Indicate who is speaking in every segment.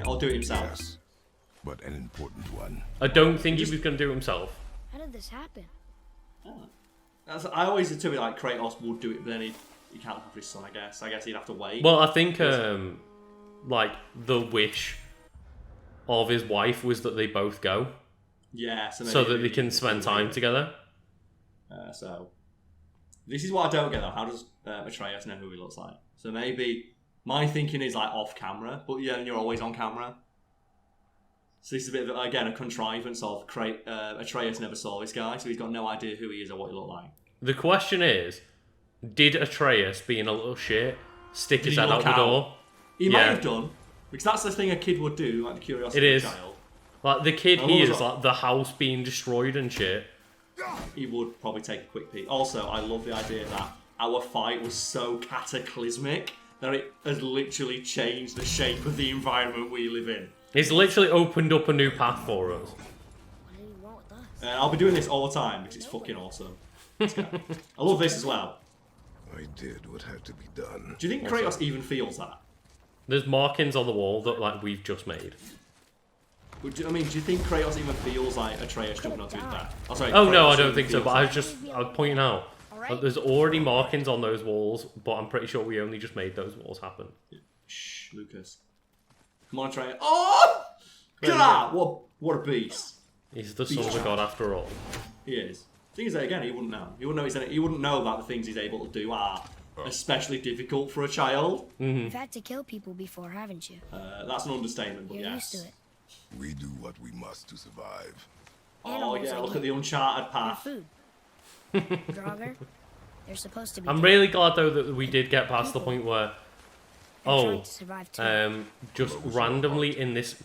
Speaker 1: or do it himself.
Speaker 2: Yes, but an important one.
Speaker 3: I don't think he was going to do it himself.
Speaker 4: How did this happen?
Speaker 1: I always attribute like Kratos would do it, but then he can't look after his son. I guess he'd have to wait.
Speaker 3: Well, I think like the wish of his wife was that they both go.
Speaker 1: Yeah,
Speaker 3: so that they can spend time together.
Speaker 1: So this is what I don't get though. How does Atreus know who he looks like? So maybe my thinking is like off camera, but yeah, you're always on camera. So this is a bit of, again, a contrivance of Atreus never saw this guy, so he's got no idea who he is or what he looked like.
Speaker 3: The question is, did Atreus, being a little shit, stick his head out the door?
Speaker 1: He might have done, because that's the thing a kid would do, like the curiosity of a child.
Speaker 3: Like the kid hears like the house being destroyed and shit.
Speaker 1: He would probably take a quick peek. Also, I love the idea that our fight was so cataclysmic that it has literally changed the shape of the environment we live in.
Speaker 3: It's literally opened up a new path for us.
Speaker 4: What do you want with us?
Speaker 1: I'll be doing this all the time because it's fucking awesome. Let's go. I love this as well.
Speaker 2: I did what had to be done.
Speaker 1: Do you think Kratos even feels that?
Speaker 3: There's markings on the wall that like we've just made.
Speaker 1: Do you think Kratos even feels like Atreus jumping onto his back? Oh, sorry,
Speaker 3: oh no,
Speaker 1: Kratos
Speaker 3: I don't think so. But I was pointing out that there's already markings on those walls, but I'm pretty sure we only just made those walls happen.
Speaker 1: Shh, Lucas. Come on, Atreus. Oh! Look at that! What a beast.
Speaker 3: He's the son of a god after all.
Speaker 1: He is. The thing is that, again, he wouldn't know. He wouldn't know that the things he's able to do are especially difficult for a child.
Speaker 4: You've had to kill people before, haven't you?
Speaker 1: That's an understatement, but
Speaker 4: You're
Speaker 1: yes.
Speaker 4: used to it.
Speaker 2: We do what we must to survive.
Speaker 1: Oh yeah, look at the uncharted path.
Speaker 4: Food. Draugr, they're supposed to be.
Speaker 3: I'm really glad though that we did get past the point where, just randomly in this,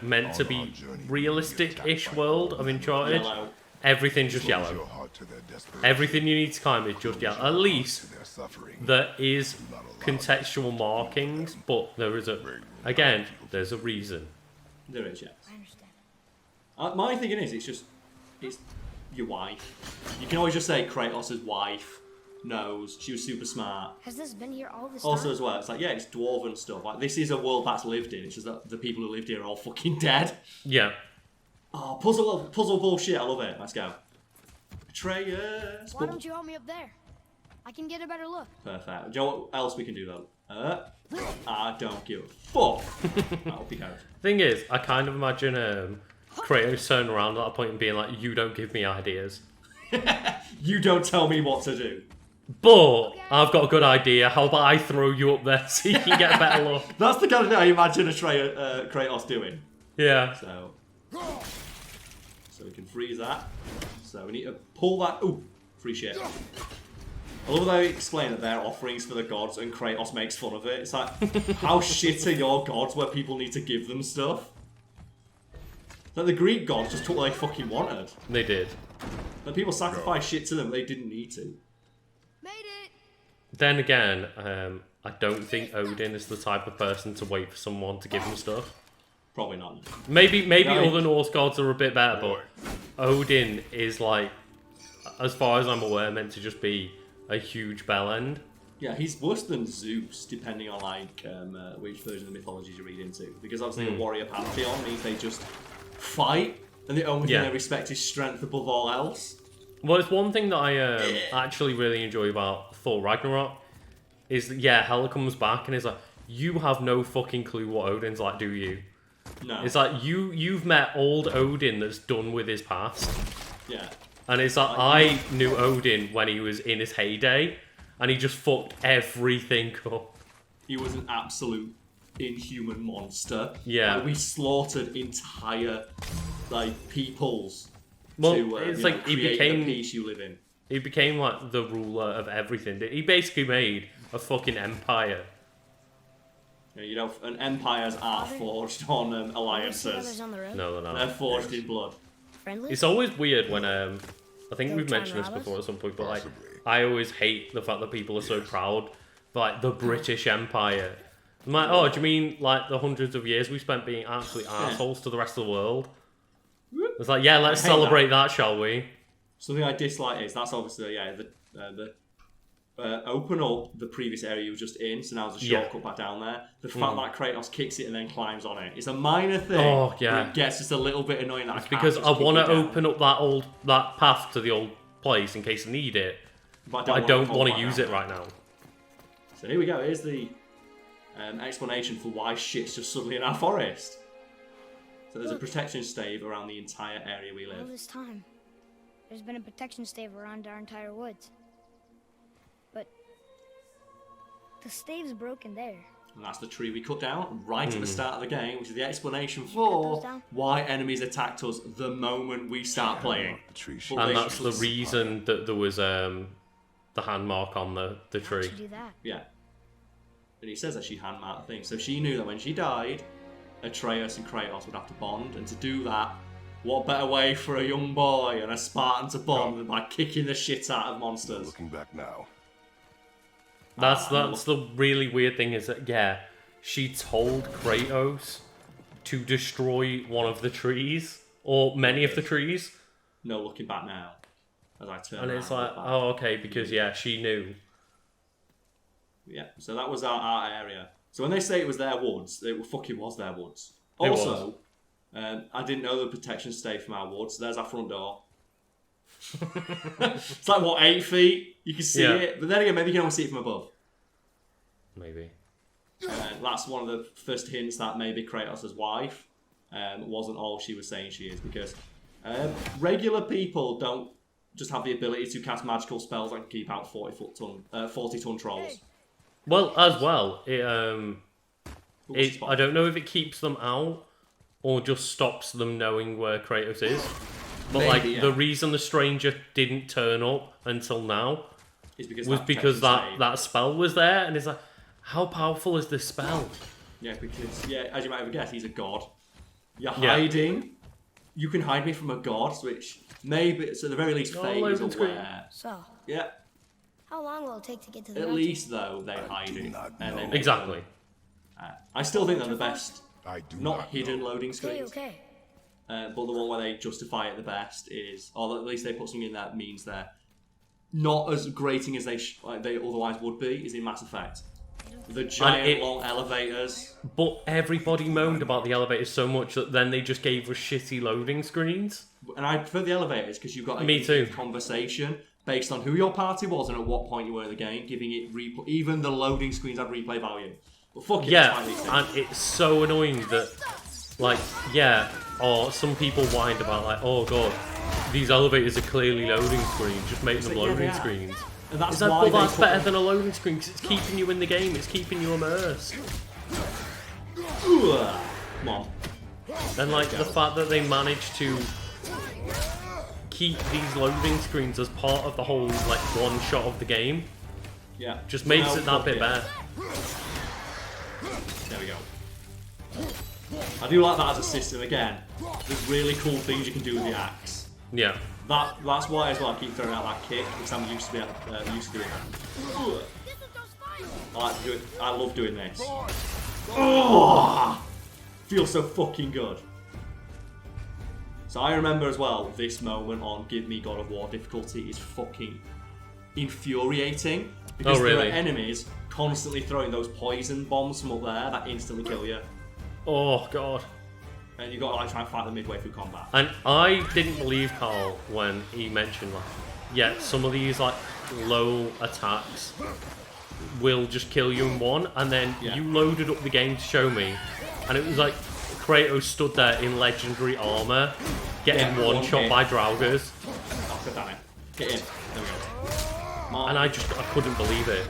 Speaker 3: meant to be realistic-ish world of Uncharted, everything's just yellow. Everything you need to climb is just yellow. At least there is contextual markings, but there's a reason.
Speaker 1: There is, yes.
Speaker 4: I understand.
Speaker 1: My thinking is, it's your wife. You can always just say Kratos' wife knows, she was super smart.
Speaker 4: Has this been here all this time?
Speaker 1: Also as well, it's like, yeah, it's dwarven stuff. Like, this is a world that's lived in. It's just that the people who lived here are all fucking dead.
Speaker 3: Yeah.
Speaker 1: Oh, puzzle bullshit. I love it. Let's go. Atreus.
Speaker 4: Why don't you help me up there? I can get a better look.
Speaker 1: Perfect. Do you know what else we can do though? I don't give a fuck. That'll be good.
Speaker 3: Thing is, I kind of imagine Kratos turning around at that point and being like, "You don't give me ideas.
Speaker 1: You don't tell me what to do."
Speaker 3: But I've got a good idea. How about I throw you up there so you can get a better look?
Speaker 1: That's the kind of thing I imagine Kratos doing.
Speaker 3: Yeah.
Speaker 1: So we can freeze that. So we need to pull that. Ooh, free shit. I love how they explain that they're offerings for the gods and Kratos makes fun of it. It's like, how shit are your gods where people need to give them stuff? Like the Greek gods just took what they fucking wanted.
Speaker 3: They did.
Speaker 1: Like people sacrificed shit to them they didn't need to.
Speaker 4: Made it!
Speaker 3: Then again, I don't think Odin is the type of person to wait for someone to give him stuff.
Speaker 1: Probably not.
Speaker 3: Maybe other Norse gods are a bit better, but Odin is like, as far as I'm aware, meant to just be a huge bellend.
Speaker 1: Yeah, he's worse than Zeus, depending on like which version of the mythologies you read into. Because obviously the warrior pantheon means they just fight, and the only thing they respect is strength above all else.
Speaker 3: Well, it's one thing that I actually really enjoy about Thor Ragnarok is that, Hela comes back and is like, you have no fucking clue what Odin's like, do you?
Speaker 1: No.
Speaker 3: It's like, you've met old Odin that's done with his past.
Speaker 1: Yeah.
Speaker 3: And it's like, I knew Odin when he was in his heyday, and he just fucked everything up.
Speaker 1: He was an absolute inhuman monster.
Speaker 3: Yeah.
Speaker 1: Like, we slaughtered entire, peoples to
Speaker 3: it's like he became
Speaker 1: the peace you live in.
Speaker 3: He became, like, the ruler of everything. He basically made a fucking empire.
Speaker 1: Yeah, and empires are forged on alliances.
Speaker 4: On the road?
Speaker 3: No, they're not.
Speaker 1: They're forged in blood.
Speaker 4: Friendly?
Speaker 3: It's always weird when, I think we've mentioned this before at some point, but, like, I always hate the fact that people are so proud for, like, the British Empire. I'm like, oh, do you mean, like, the hundreds of years we spent being absolute assholes to the rest of the world? It's like, yeah, let's celebrate that, shall we?
Speaker 1: Something I dislike is, that's obviously, open up the previous area you were just in, so now there's a shortcut back down there. The fact that Kratos kicks it and then climbs on it. It's a minor thing, but it gets just a little bit annoying that
Speaker 3: because I want to open up that path to the old place in case I need it, but I don't want to use it right now.
Speaker 1: So here we go, here's the explanation for why shit's just suddenly in our forest. So there's a protection stave around the entire area we live.
Speaker 4: All this time, there's been a protection stave around our entire woods. But the stave's broken there.
Speaker 1: And that's the tree we cut down right at the start of the game, which is the explanation for why enemies attacked us the moment we start playing.
Speaker 3: And that's the reason that there was the hand mark on the tree.
Speaker 4: How'd she do that?
Speaker 1: Yeah. And he says that she hand marked the thing. So she knew that when she died, Atreus and Kratos would have to bond. And to do that, what better way for a young boy and a Spartan to bond than by kicking the shit out of monsters?
Speaker 2: Looking back now.
Speaker 3: That's the really weird thing is that, she told Kratos to destroy one of the trees, or many of the trees.
Speaker 1: No looking back now. As I turn
Speaker 3: and it's
Speaker 1: around,
Speaker 3: like, oh, okay, because, she knew.
Speaker 1: Yeah, so that was our area. So when they say it was their woods, it fucking was their woods. Also, I didn't know the protection stave from our woods. There's our front door. It's like, what, 8 feet? You can see it. But then again, maybe you can only see it from above.
Speaker 3: Maybe.
Speaker 1: That's one of the first hints that maybe Kratos' wife wasn't all she was saying she is. Because regular people don't just have the ability to cast magical spells that can keep out 40-ton trolls.
Speaker 3: Well, as well, I don't know if it keeps them out or just stops them knowing where Kratos is. But maybe, the reason the stranger didn't turn up until now was because that spell was there, and it's like, how powerful is this spell?
Speaker 1: Yeah, because as you might have guessed, he's a god. You're hiding. You can hide me from a god, which maybe, so at the very least, Faye is aware.
Speaker 4: So.
Speaker 1: Yeah.
Speaker 4: How long will it take to get to the
Speaker 1: At
Speaker 4: mountain?
Speaker 1: least, though, they hide it.
Speaker 3: Exactly.
Speaker 1: I still think they're the best. Not hidden
Speaker 4: know.
Speaker 1: loading screens.
Speaker 4: Okay.
Speaker 1: But the one where they justify it the best is, or at least they put something in that means they're not as grating as they otherwise would be, is in Mass Effect. The giant long elevators.
Speaker 3: But everybody moaned about the elevators so much that then they just gave us shitty loading screens.
Speaker 1: And I prefer the elevators because you've got
Speaker 3: a
Speaker 1: conversation based on who your party was and at what point you were in the game, giving it even the loading screens have replay value. But fuck it,
Speaker 3: and it's so annoying that, or some people whined about oh god, these elevators are clearly loading screens, just make them loading screens.
Speaker 1: And that's
Speaker 3: that's better than a loading screen because it's keeping you in the game, it's keeping you immersed.
Speaker 1: Come on.
Speaker 3: And the fact that they managed to keep these loading screens as part of the whole one shot of the game, just makes it that bit better.
Speaker 1: There we go. I do like that as a system again. There's really cool things you can do with the axe.
Speaker 3: Yeah.
Speaker 1: That's why as well I keep throwing out that kick because I'm used to doing that. I love doing this. Oh, feels so fucking good. So I remember as well this moment on Give Me God of War difficulty is fucking infuriating because there are enemies constantly throwing those poison bombs from up there that instantly kill you.
Speaker 3: Oh god.
Speaker 1: And you got to try and fight them midway through combat.
Speaker 3: And I didn't believe Karl when he mentioned some of these low attacks will just kill you in one, and then you loaded up the game to show me, and it was Kratos stood there in legendary armor, getting one shot by Draugrs.
Speaker 1: Oh, god damn it. Get in. There we go.
Speaker 3: And I couldn't believe it.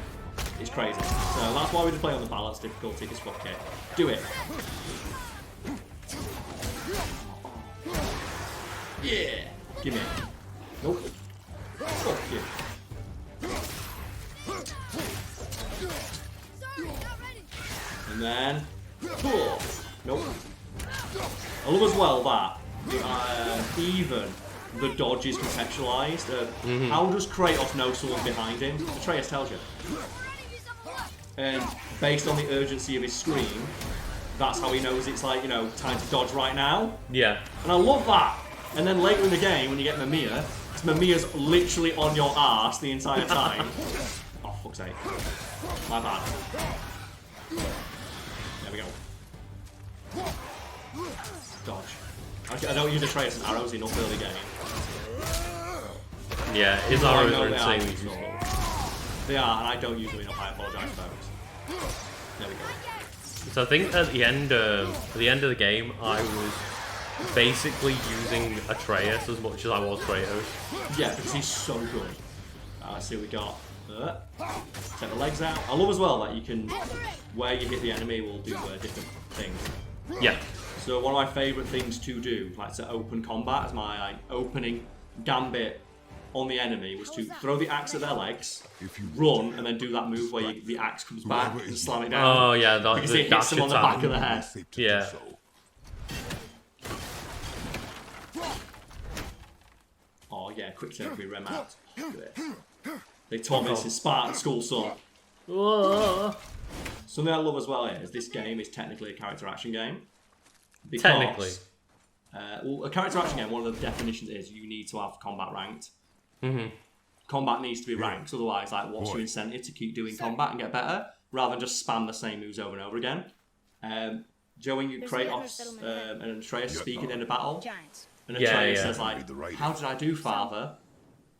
Speaker 1: It's crazy. So that's why we just play on the balance difficulty, because fuck it. Do it. Yeah! Give me it. Nope. Fuck you. And then... Cool. Nope. I love as well that even the dodge is contextualized. How does Kratos know someone's behind him? Atreus tells you. And based on the urgency of his scream, that's how he knows it's time to dodge right now.
Speaker 3: Yeah.
Speaker 1: And I love that. And then later in the game, when you get Mamiya, Mamiya's literally on your arse the entire time. Oh, fuck's sake. My bad. There we go. Dodge. I don't use Atreus and arrows enough early game.
Speaker 3: Yeah, his arrows are insanely useful.
Speaker 1: They are, and I don't use them enough. I apologise, folks. There we go.
Speaker 3: So I think at the end of the game, I was basically using Atreus as much as I was Kratos.
Speaker 1: Yeah, because he's so good. Let's see what we got. Take the legs out. I love as well that you can, where you hit the enemy will do different things.
Speaker 3: Yeah.
Speaker 1: So one of my favourite things to do, like to open combat, as my opening gambit on the enemy, was to throw the axe at their legs, run, and then do that move where the axe comes back and slam it down.
Speaker 3: Oh yeah,
Speaker 1: because it hits them on the back of the head.
Speaker 3: Yeah.
Speaker 1: Oh yeah, quick turn we rem out. Look at this. They taught me this in Spartan school, son.
Speaker 3: Whoa.
Speaker 1: Something I love as well is this game is technically a character action game. Because,
Speaker 3: Technically.
Speaker 1: Well, a character action game, one of the definitions is you need to have combat ranked.
Speaker 3: Mm-hmm.
Speaker 1: Combat needs to be ranked, otherwise, like, what's your incentive to keep doing combat and get better, rather than just spam the same moves over and over again? Joe, when you Kratos and Atreus speak at the end of battle, and Atreus says, like, how did I do, father?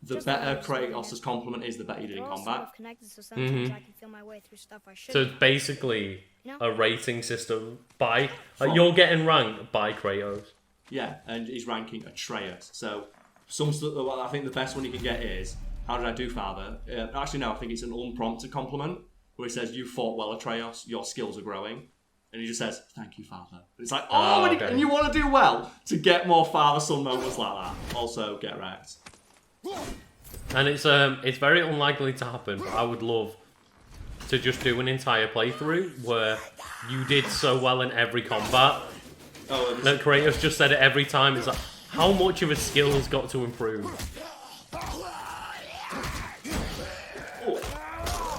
Speaker 1: The better Kratos' compliment is, the better you did in combat.
Speaker 3: So it's basically a rating system by... you're getting ranked by Kratos.
Speaker 1: Yeah, and he's ranking Atreus. So, I think the best one you can get is, how did I do, father? Actually, no, I think it's an unprompted compliment, where he says, you fought well, Atreus, your skills are growing. And he just says, thank you, father. It's like, okay. And you want to do well to get more father-son moments like that. Also, get wrecked.
Speaker 3: And it's very unlikely to happen, but I would love to just do an entire playthrough where you did so well in every combat that Kratos just said it every time. It's like, how much of his skills got to improve?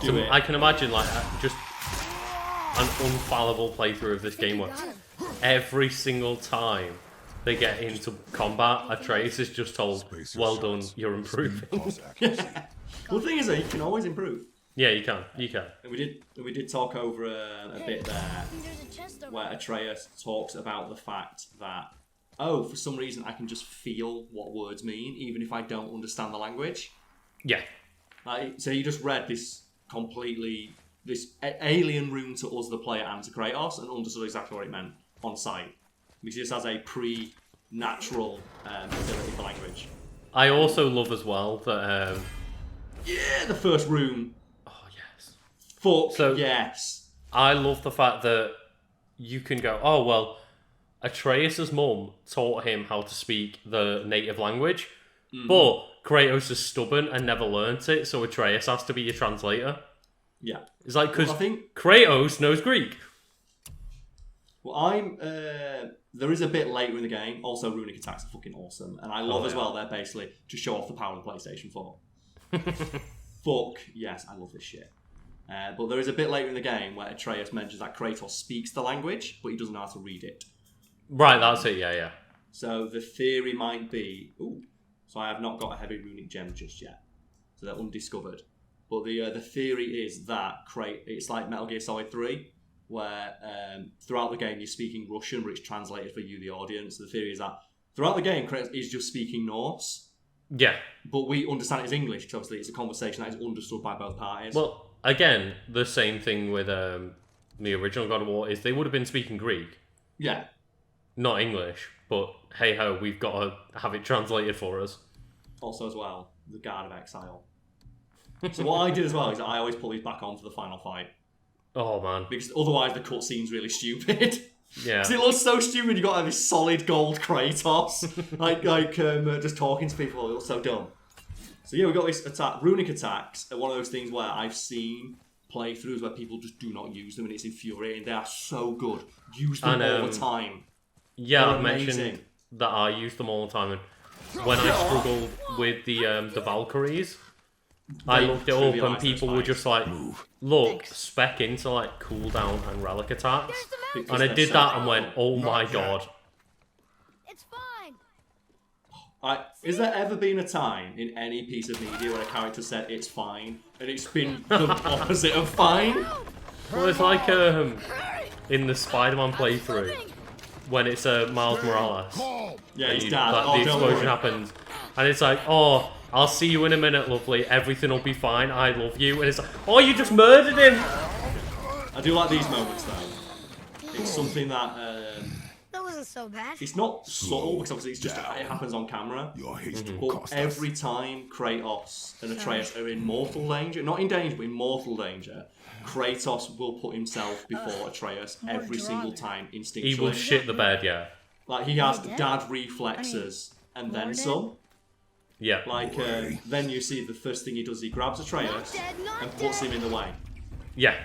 Speaker 3: So I can imagine like just an unfallible playthrough of this game where every single time they get into combat, Atreus is just told, well done, you're improving.
Speaker 1: Well, the thing is that you can always improve.
Speaker 3: Yeah, you can.
Speaker 1: And we did talk over a bit there, where Atreus talks about the fact that, for some reason I can just feel what words mean, even if I don't understand the language.
Speaker 3: Yeah.
Speaker 1: So he just read this alien rune to us, the player, and to Kratos, and understood exactly what it meant on sight. Because he just has a pre-natural ability for language.
Speaker 3: I also love as well that...
Speaker 1: the first rune.
Speaker 3: Oh, yes.
Speaker 1: Yes.
Speaker 3: I love the fact that you can go, oh, well, Atreus' mum taught him how to speak the native language, but Kratos is stubborn and never learnt it, so Atreus has to be your translator.
Speaker 1: Yeah.
Speaker 3: It's like, because Kratos knows Greek.
Speaker 1: Well, there is a bit later in the game. Also, runic attacks are fucking awesome, and I love as well. They're basically to show off the power of the PlayStation 4. Fuck yes, I love this shit. But there is a bit later in the game where Atreus mentions that Kratos speaks the language, but he doesn't know how to read it.
Speaker 3: Right, that's it. Yeah.
Speaker 1: So the theory might be, so I have not got a heavy runic gem just yet, so they're undiscovered. But the theory is that it's like Metal Gear Solid 3. Where throughout the game you're speaking Russian, but it's translated for you, the audience. The theory is that throughout the game, Kratos is just speaking Norse.
Speaker 3: Yeah.
Speaker 1: But we understand it as English, because obviously it's a conversation that is understood by both parties.
Speaker 3: Well, again, the same thing with the original God of War is they would have been speaking Greek.
Speaker 1: Yeah.
Speaker 3: Not English, but hey-ho, we've got to have it translated for us.
Speaker 1: Also as well, the Guard of Exile. So what I did as well is I always pull these back on for the final fight.
Speaker 3: Oh, man.
Speaker 1: Because otherwise the cutscene's really stupid.
Speaker 3: Yeah.
Speaker 1: Because it looks so stupid. You got to have this solid gold Kratos, just talking to people. It looks so dumb. So yeah, we got this runic attacks are one of those things where I've seen playthroughs where people just do not use them, and it's infuriating. They are so good. Use them all the time.
Speaker 3: Yeah, I've mentioned that I use them all the time, and when I struggled with the Valkyries, I looked it up and people were just like, look, spec into like cooldown and relic attacks. And I did that and went, oh my god.
Speaker 4: It's fine.
Speaker 1: Is there ever been a time in any piece of media where a character said it's fine and it's been the opposite of fine.
Speaker 3: Well, it's like in the Spider-Man playthrough when it's Miles Morales.
Speaker 1: Yeah, he's
Speaker 3: You,
Speaker 1: dad.
Speaker 3: like,
Speaker 1: Oh,
Speaker 3: the
Speaker 1: don't
Speaker 3: explosion
Speaker 1: worry.
Speaker 3: happens, and it's like, oh, I'll see you in a minute, lovely. Everything will be fine. I love you. And it's like, oh, you just murdered him.
Speaker 1: I do like these moments though. It's something that
Speaker 4: That wasn't so bad.
Speaker 1: it's not subtle because obviously it's just it happens on camera.
Speaker 2: Your haste will
Speaker 1: But
Speaker 2: cost us.
Speaker 1: every time Kratos and Atreus are in mortal danger, not in danger, but in mortal danger, Kratos will put himself before Atreus every single time instinctually.
Speaker 3: He will shit the bed, yeah.
Speaker 1: Like he has
Speaker 4: dead?
Speaker 1: dad reflexes and then
Speaker 4: dead?
Speaker 1: some.
Speaker 3: Yeah.
Speaker 1: Like then you see the first thing he does, he grabs Atreus
Speaker 4: dead, not
Speaker 1: and puts him in the way.
Speaker 3: Yeah.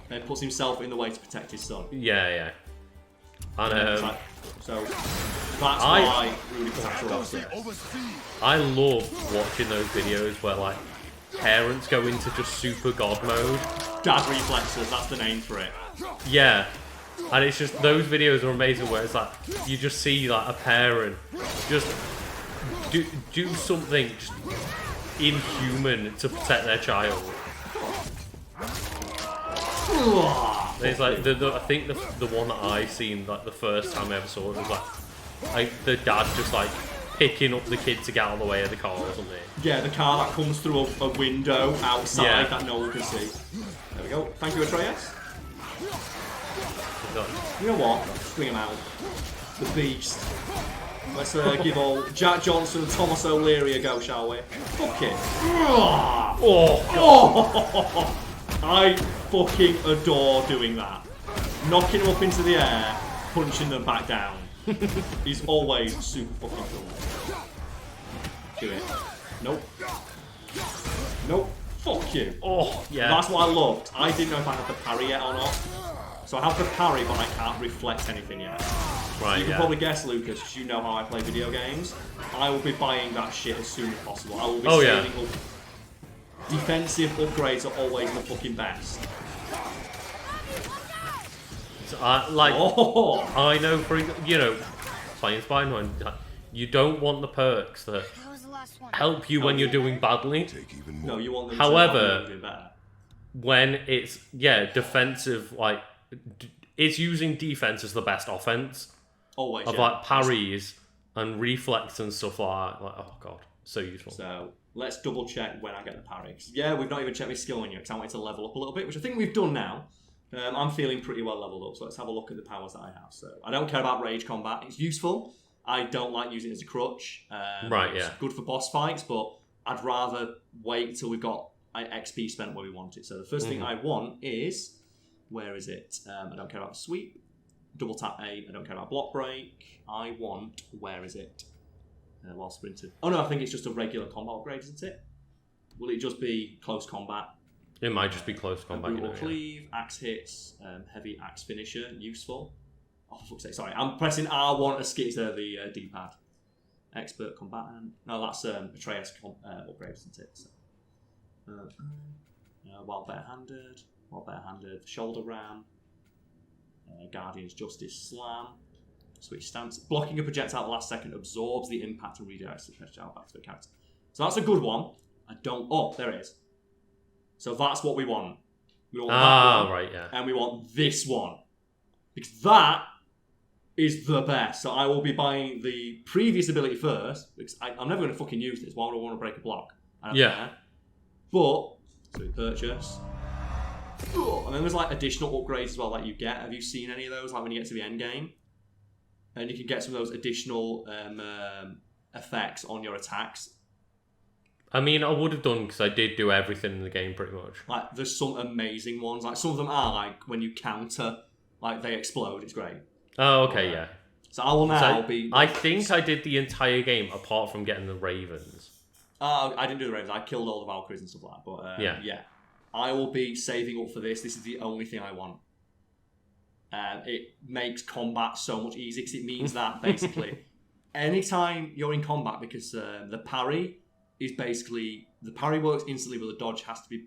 Speaker 1: And puts himself in the way to protect his son.
Speaker 3: Yeah, yeah. And
Speaker 1: It's like- so that's why Rudy Patrick's there.
Speaker 3: I love watching those videos where like parents go into just super god mode.
Speaker 1: Dad reflexes, that's the name for it.
Speaker 3: Yeah. And it's just, those videos are amazing where it's like, you just see like a parent just do something just inhuman to protect their child. It's like, I think the one that I seen, like the first time I ever saw it was like the dad just like picking up the kid to get out of the way of the car or something.
Speaker 1: Yeah, the car that comes through a window outside
Speaker 3: Yeah.
Speaker 1: that no one can see. There we go. Thank you, Atreus.
Speaker 3: It's like,
Speaker 1: You know what? Let's bring him out. The beast. Let's give old Jack Johnson and Thomas O'Leary a go, shall we? Fuck it. Oh, I fucking adore doing that. Knocking them up into the air, punching them back down. He's always super fucking cool. Do it. Nope. Nope. Fuck you.
Speaker 3: oh, yeah.
Speaker 1: That's what I loved. I didn't know if I had the parry yet or not. So I have the parry, but I can't reflect anything yet.
Speaker 3: Right,
Speaker 1: You can
Speaker 3: yeah.
Speaker 1: probably guess, Lucas, because you know how I play video games. I will be buying that shit as soon as possible. I will be saving up. Defensive upgrades are always the fucking best.
Speaker 3: So, like,
Speaker 1: Oh!
Speaker 3: I know for, you know, playing Spider-Man, you don't want the perks that
Speaker 4: That was the last one.
Speaker 3: help you when you're doing badly.
Speaker 2: Take even more.
Speaker 1: No, you want them
Speaker 3: However-
Speaker 1: to do better.
Speaker 3: When it's, yeah, defensive, like, it's using defense as the best offense.
Speaker 1: Always,
Speaker 3: Of
Speaker 1: yeah.
Speaker 3: like parries and reflex and stuff like that. Like, oh god, so useful.
Speaker 1: So, let's double check when I get the parry. 'Cause, yeah, we've not even checked my skill on you, because I wanted to level up a little bit, which I think we've done now. I'm feeling pretty well leveled up, so let's have a look at the powers that I have. So, I don't care about rage combat. It's useful. I don't like using it as a crutch.
Speaker 3: Right,
Speaker 1: It's
Speaker 3: yeah.
Speaker 1: good for boss fights, but I'd rather wait till we've got XP spent where we want it. So, the first thing I want is... Where is it? I don't care about sweep. Double tap A. I don't care about block break. I want... Where is it? While sprinted. Oh no, I think it's just a regular combat upgrade, isn't it? Will it just be close combat?
Speaker 3: It might just be close combat, you
Speaker 1: Brutal
Speaker 3: know. Yeah.
Speaker 1: cleave, axe hits, heavy axe finisher, useful. Oh, for fuck's sake, sorry. I'm pressing R1 to skip to the D-pad. Expert combatant. No, that's Atreus upgrade, isn't it? So, while bare-handed. While bare-handed. Shoulder ram. Guardian's Justice slam. Switch stance. Blocking a projectile at the last second absorbs the impact and redirects the projectile back to the character. So that's a good one. I don't... Oh, there it is. So that's what we want. We want that one.
Speaker 3: Right, yeah.
Speaker 1: And we want this one. Because that is the best. So I will be buying the previous ability first. Because I'm never going to fucking use this. Why would I want to break a block? I don't
Speaker 3: Yeah.
Speaker 1: care. But, so we purchase. And then there's like additional upgrades as well that you get. Have you seen any of those? Like when you get to the end game? And you can get some of those additional effects on your attacks.
Speaker 3: I mean, I would have done because I did do everything in the game pretty much.
Speaker 1: Like, there's some amazing ones. Like, some of them are, like, when you counter, like, they explode. It's great.
Speaker 3: Oh, okay, yeah.
Speaker 1: So I will now
Speaker 3: So,
Speaker 1: be...
Speaker 3: I think I did the entire game apart from getting the Ravens.
Speaker 1: I didn't do the Ravens. I killed all the Valkyries and stuff like that. But, yeah. I will be saving up for this. This is the only thing I want. It makes combat so much easier because it means that, basically, anytime you're in combat, because the parry is basically... The parry works instantly, but the dodge has to be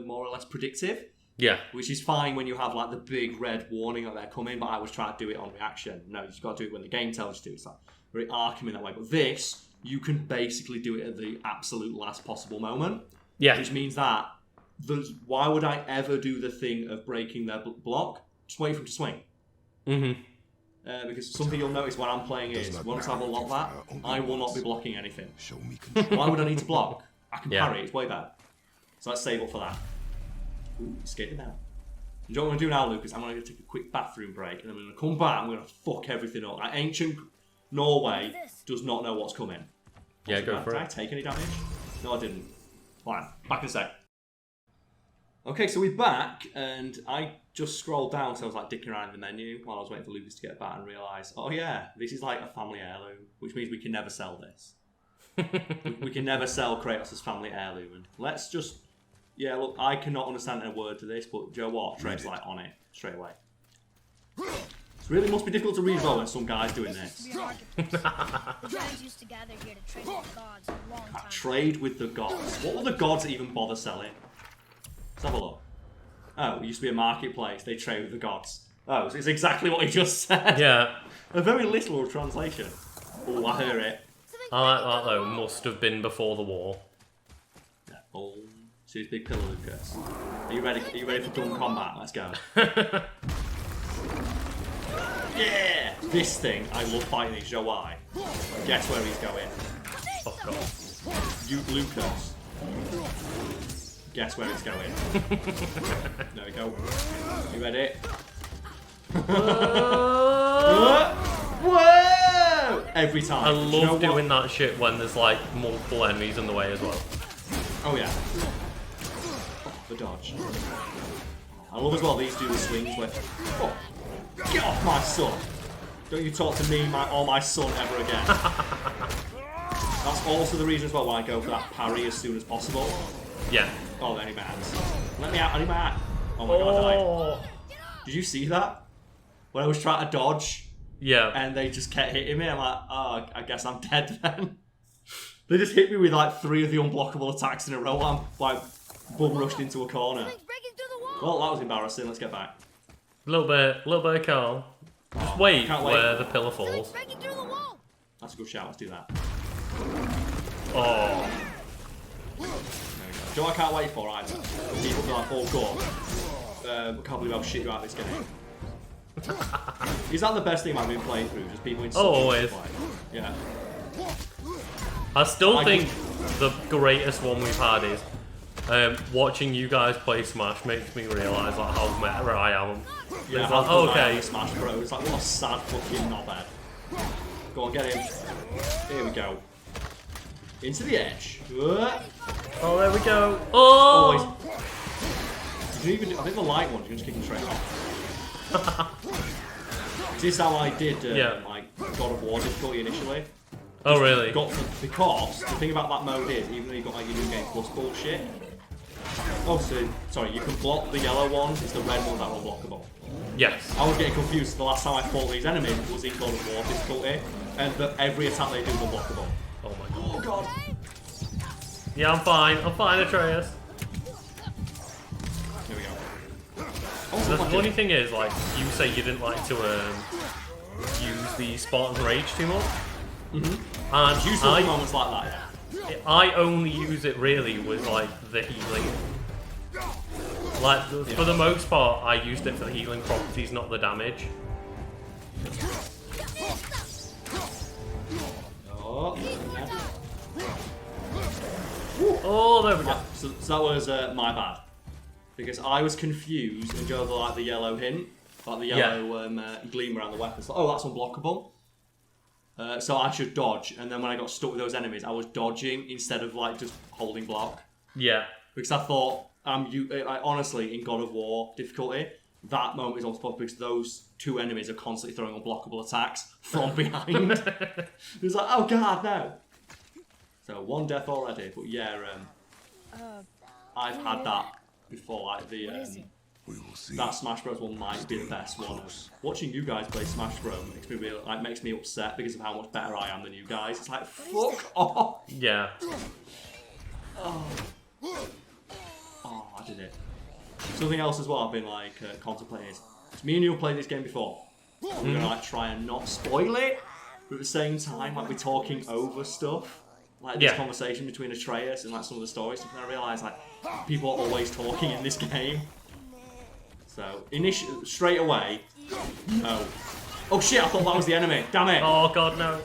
Speaker 1: more or less predictive.
Speaker 3: Yeah.
Speaker 1: Which is fine when you have like the big red warning that they're coming, but I was trying to do it on reaction. No, you've got to do it when the game tells you to. It's like very arcing in that way. But this, you can basically do it at the absolute last possible moment.
Speaker 3: Yeah.
Speaker 1: Which means that why would I ever do the thing of breaking their block? Just wait for him to swing.
Speaker 3: Mm-hmm.
Speaker 1: Because something you'll notice when I'm playing is, once I've unlocked that, I will not be blocking anything.
Speaker 2: Show me control.
Speaker 1: Why would I need to block? I can
Speaker 3: Yeah.
Speaker 1: parry, it's way better. So let's save up for that. Ooh, escape it now. You know what I'm going to do now, Lucas? I'm going to take a quick bathroom break, and then I'm going to come back, I'm going to fuck everything up. Like, ancient Norway does not know what's coming.
Speaker 3: Yeah, go for
Speaker 1: Did I
Speaker 3: it.
Speaker 1: take any damage? No, I didn't. Fine, back in a sec. Okay, so we're back, and I just scrolled down, so I was like dicking around in the menu while I was waiting for Lucas to get back and realise, oh yeah, this is like a family heirloom, which means we can never sell this. we can never sell Kratos' family heirloom. And let's just, yeah, look, I cannot understand a word to this, but Joe what? Trey's like on it straight away. It really must be difficult to read well when some guy's doing this.
Speaker 4: Giants used to gather here to trade with the gods a long time.
Speaker 1: Trade with the gods. What will the gods even bother selling? Let's have a look. Oh, it used to be a marketplace. They trade with the gods. Oh, so it's exactly what he just said.
Speaker 3: Yeah.
Speaker 1: A very literal translation. Oh, I hear it.
Speaker 3: I like that though. Must have been before the war.
Speaker 1: Oh, see this big pillar, Lucas. Are you ready? Are you ready for dumb combat? Let's go. Yeah! This thing, I love fighting these. Joe, why? Guess where he's going?
Speaker 3: Fuck off.
Speaker 1: You, Lucas. Guess where it's going. There we go. You ready? Whoa! Every time.
Speaker 3: I
Speaker 1: Do you know
Speaker 3: love
Speaker 1: what?
Speaker 3: doing that shit when there's like multiple enemies in the way as well.
Speaker 1: Oh yeah. Oh, the dodge. I love as well these do the swings where... Oh, get off my son! Don't you talk to me or my son ever again. That's also the reason as well why I go for that parry as soon as possible.
Speaker 3: Yeah.
Speaker 1: Oh, I need my hands. Let me out, I need my hand. Oh my god, I died. Did you see that? When I was trying to dodge
Speaker 3: Yeah.
Speaker 1: and they just kept hitting me, I'm like, oh, I guess I'm dead then. They just hit me with like 3 of the unblockable attacks in a row. I'm like bum rushed into a corner.
Speaker 4: Breaking through the wall.
Speaker 1: Well, that was embarrassing. Let's get back.
Speaker 3: Little bit of calm. Just wait
Speaker 1: can't wait.
Speaker 3: where the pillar falls.
Speaker 4: Breaking through the wall.
Speaker 1: That's a good shout. Let's do that.
Speaker 3: Oh.
Speaker 1: There we go. Do you know what I can't wait for either? People be like, oh god. I can't believe how shit you are at this game. Is that the best thing I've been playing through? Just people in such
Speaker 3: always.
Speaker 1: play? Yeah.
Speaker 3: I still think the greatest one we've had is watching you guys play Smash makes me realise like how meta I am.
Speaker 1: Yeah,
Speaker 3: It's
Speaker 1: how
Speaker 3: like,
Speaker 1: good I am
Speaker 3: okay.
Speaker 1: at Smash Bros. It's like, what a sad fucking knobhead. Go on, get him. Here we go. Into the edge.
Speaker 3: Oh, there we go. Oh!
Speaker 1: Always. You can even, I think the light one, you can just kick him straight off. Is this how I did like God of War difficulty initially?
Speaker 3: Oh, really?
Speaker 1: Because the thing about that mode is, even though you've got like your new game plus bullshit. Oh, so sorry, you can block the yellow one, it's the red one that will blockable.
Speaker 3: Yes.
Speaker 1: I was getting confused. The last time I fought these enemies was in God of War difficulty, and every attack they do was blockable.
Speaker 3: Oh my god.
Speaker 1: Oh god.
Speaker 3: Yeah, I'm fine, Atreus.
Speaker 1: Here we go.
Speaker 3: The funny thing is, like, you say you didn't like to use the Spartan Rage too much.
Speaker 1: Mm-hmm.
Speaker 3: And
Speaker 1: Use some moments like that, yeah.
Speaker 3: I only use it really with like the healing. Like for the most part, I used it for the healing properties, not the damage.
Speaker 1: Oh, yeah.
Speaker 3: Oh, there we go.
Speaker 1: So that was my bad. Because I was confused and Joe like the yellow hint, like the yellow gleam around the weapon. So, oh, that's unblockable. So I should dodge, and then when I got stuck with those enemies, I was dodging instead of like just holding block.
Speaker 3: Yeah.
Speaker 1: Because I thought, honestly, in God of War difficulty, that moment is almost possible because those 2 enemies are constantly throwing unblockable attacks from behind. It's like, oh god, no. So 1 death already, but yeah, I've had that before. Like the
Speaker 2: We will see.
Speaker 1: that Smash Bros one might be the best one. Watching you guys play Smash Bros makes me upset because of how much better I am than you guys. It's like, fuck off.
Speaker 3: Yeah.
Speaker 1: Oh, I did it. Something else as well I've been like contemplating is, me and you have played this game before. We're gonna like try and not spoil it, but at the same time like we're talking over stuff. like this conversation between Atreus and like some of the stories, and I realised like people are always talking in this game. So straight away, no. Oh shit! I thought that was the enemy. Damn it!
Speaker 3: Oh god, no.